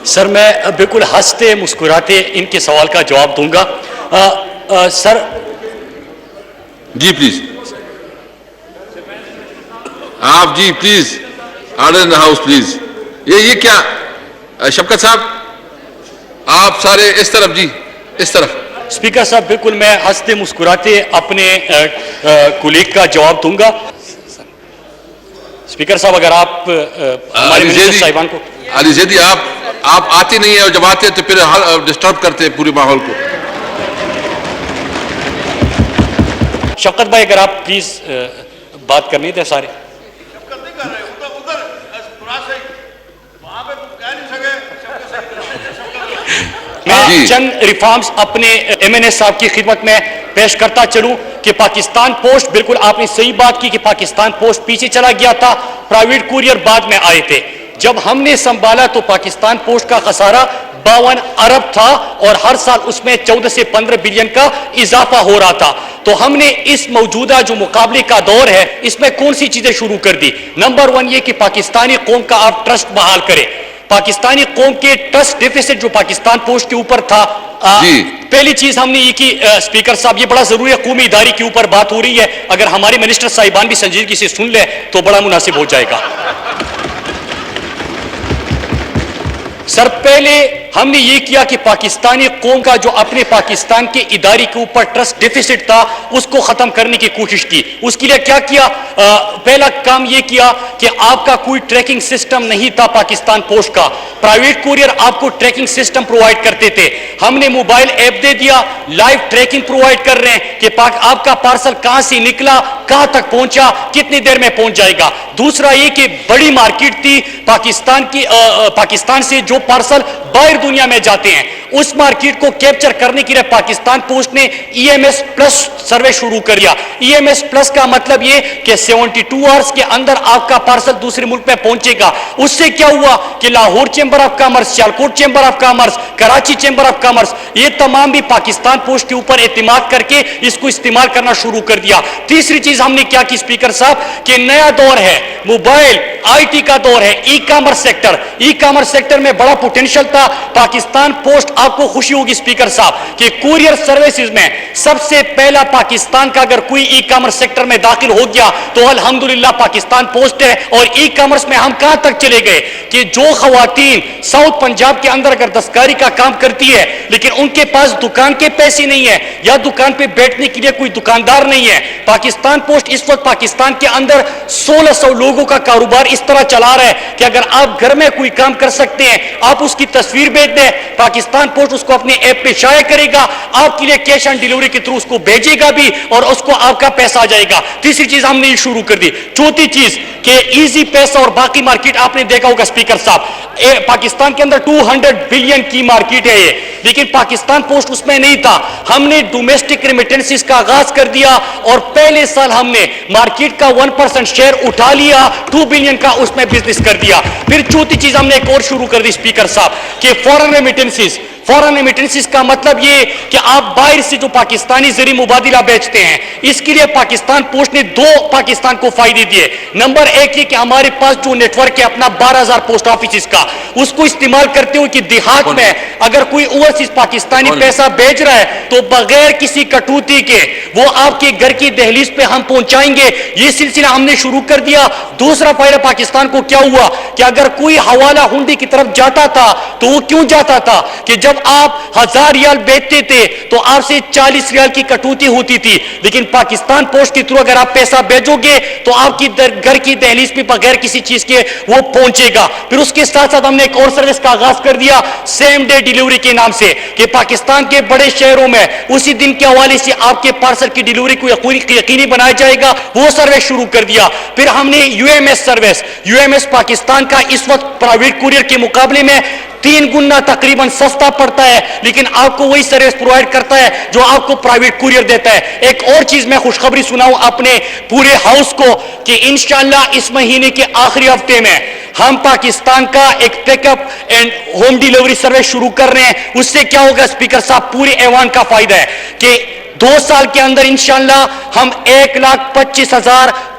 سر میں بالکل ہنستے مسکراتے ان کے سوال کا جواب دوں گا. سر جی پلیز آپ جی please order in the house please. یہ کیا شفقت صاحب آپ سارے اس طرف جی اس طرف. اسپیکر صاحب بالکل میں ہنستے مسکراتے اپنے کولیگ کا جواب دوں گا. اسپیکر صاحب اگر آپ ہمارے منسٹر صاحبان کو. علی زیدی آپ آتے نہیں ہیں اور جب آتے ہیں تو پھر ڈسٹرب کرتے ہیں پورے ماحول کو. شفقت بھائی اگر آپ پلیز بات کرنی تھے سارے. میں چند ریفارمز اپنے ایم این اے صاحب کی خدمت میں پیش کرتا چلوں کہ پاکستان پوسٹ بالکل آپ نے صحیح بات کی کہ پاکستان پوسٹ پیچھے چلا گیا تھا, پرائیویٹ کوریئر بعد میں آئے تھے. جب ہم نے سنبھالا تو پاکستان پوسٹ کا خسارہ 52 ارب تھا اور ہر سال اس میں 14 سے 15 بلین کا اضافہ ہو رہا تھا. تو ہم نے اس موجودہ جو مقابلے کا دور ہے اس میں کون سی چیزیں شروع کر دی. نمبر 1 یہ کہ پاکستانی قوم کا آپ ٹرسٹ بحال کریں. پاکستانی قوم کے ٹرسٹ ڈیفیسٹ جو پاکستان پوسٹ کے اوپر تھا, پہلی چیز ہم نے یہ کی اسپیکر صاحب, یہ بڑا ضروری ہے, قومی ادارے کے اوپر بات ہو رہی ہے, اگر ہمارے منسٹر صاحبان بھی سنجیدگی سے سن لے تو بڑا مناسب ہو جائے گا. سر پہلے ہم نے یہ کیا کہ پاکستانی قوم کا جو اپنے پاکستان کے ادارے کے اوپر ٹرسٹ ڈیفیسٹ تھا اس کو ختم کرنے کی کوشش کی. اس کے لیے کیا کیا؟ پہلا کام یہ کیا کہ آپ کا کوئی ٹریکنگ سسٹم نہیں تھا پاکستان پوسٹ کا. پرائیویٹ کوریئر آپ کو ٹریکنگ سسٹم پرووائڈ کرتے تھے, ہم نے موبائل ایپ دے دیا, لائیو ٹریکنگ پرووائڈ کر رہے ہیں کہ آپ کا پارسل کہاں سے نکلا, کہاں تک پہنچا, کتنی دیر میں پہنچ جائے گا. دوسرا یہ کہ بڑی مارکیٹ تھی پاکستان سے جو پارسل باہر دنیا میں جاتے ہیں, اس مارکیٹ کو کیپچر کرنے کے لیے پاکستان پوسٹ نے E M S plus survey شروع کر دیا. ای ایم ایس پلس کا مطلب یہ کہ 72 آورز کے اندر آپ کا پارسل دوسرے ملک میں پہنچے گا. اس سے کیا ہوا کہ Lahore chamber of commerce, Sialkot chamber of commerce, Karachi chamber of commerce, یہ تمام بھی پاکستان پوسٹ کے اوپر اعتماد کر کے اس کو استعمال کرنا شروع کر دیا. تیسری چیز ہم نے کیا کی اسپیکر صاحب کہ نیا دور ہے, موبائل آئی ٹی کا دور ہے, e commerce sector. E commerce sector میں بڑا پوٹینشل تھا. پاکستان پوسٹ, آپ کو خوشی ہوگی اسپیکر صاحب کہ کوریئر سروسز میں سب سے پہلا پاکستان کا اگر کوئی ای کامرس سیکٹر میں داخل ہو گیا تو الحمدللہ پاکستان پوسٹ ہے. اور ای کامرس میں ہم کہاں تک چلے گئے کہ جو خواتین ساؤتھ پنجاب کے اندر اگر دستکاری کا کام کرتی ہے لیکن ان کے پاس دکان کے پیسے نہیں ہے یا دکان پہ بیٹھنے کے لیے کوئی دکاندار نہیں ہے, پاکستان پوسٹ اس وقت پاکستان کے اندر 1600 لوگوں کا کاروبار اس طرح چلا رہا ہے کہ اگر آپ گھر میں کوئی کام کر سکتے ہیں, آپ اس کی تصویر بھیج دیں, پاکستان پوسٹ اس کو اپنے ایپ پہ شائع کرے گا, آپ کے لیے کیش آن ڈیلیوری کے تھرو اس کو بھیجے گا بھی اور اس کو آپ کا پیسہ آ جائے گا. تیسری چیز ہم نے یہ شروع کر دی. چوتھی چیز کہ ایزی پیسہ اور باقی مارکیٹ آپ نے دیکھا ہوگا اسپیکر صاحب, پاکستان کے اندر 200 بلین کی مارکیٹ ہے یہ, لیکن پاکستان پوسٹ اس میں نہیں تھا. ہم نے ڈومیسٹک ریمیٹنسز کا آغاز کر دیا اور پہلے سال ہم نے مارکیٹ کا 1% شیئر اٹھا لیا, 2 بلین کا اس میں بزنس کر دیا. پھر چوتھی چیز ہم نے ایک اور شروع کر دی اسپیکر صاحب کہ فورن ریمیٹنسز. فورن ریمیٹنسز کا مطلب یہ کہ آپ باہر سے جو پاکستانی زرعی مبادلہ بیچتے ہیں, اس کے لیے پاکستان پوسٹ نے 2 پاکستان کو فائدے دیے. نمبر 1 یہ کہ ہمارے پاس جو نیٹ ورک ہے اپنا 12000 پوسٹ آفیسز کا, اس کو استعمال کرتے ہوئے کہ دیہات میں اگر کوئی اوورسیز پاکستانی پیسہ بیچ رہا ہے تو بغیر کسی کٹوتی کے وہ آپ کے گھر کی دہلیز پہ ہم پہنچائیں گے. یہ سلسلہ ہم نے شروع کر دیا. دوسرا فائدہ پاکستان کو کیا ہوا کہ اگر کوئی حوالہ ہنڈی کی طرف جاتا تھا تو وہ کیوں جاتا تھا کہ جب آپ 1000 ریال بیچتے تھے تو آپ سے 40 ریال کی کٹوتی ہوتی تھی, لیکن پاکستان پوسٹ کے تھرو اگر آپ پیسہ بھیجو گے تو آپ کی گھر کی دہلیز پہ بغیر کسی چیز کے وہ پہنچے گا. پھر اس کے ساتھ ساتھ ہم نے ایک اور سروس کا آغاز کر دیا سیم ڈے ڈیلیوری کے نام سے کہ پاکستان کے بڑے شہروں میں اسی دن کے حوالے سے آپ کے پارسل کی ڈیلیوری کو یقینی بنایا جائے گا, وہ سروس شروع کر دیا. پھر ہم نے U M S service, U M S Pakistan کا اس وقت پرائیویٹ کوریئر کے مقابلے میں 3 گنا تقریباً سستا پڑتا ہے, لیکن آپ کو وہی سروس پرووائڈ کرتا ہے جو آپ کو پرائیویٹ کوریئر دیتا ہے. ایک اور چیز میں خوشخبری سناؤں اپنے پورے ہاؤس کو کہ انشاءاللہ اس مہینے کے آخری ہفتے میں ہم پاکستان کا ایک pick up and home delivery service شروع کر رہے ہیں. اس سے کیا ہوگا اسپیکر صاحب, پورے ایوان کا فائدہ ہے کہ 2 سال کے اندر انشاءاللہ ہم 1,25,000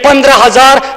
15,000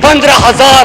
15,000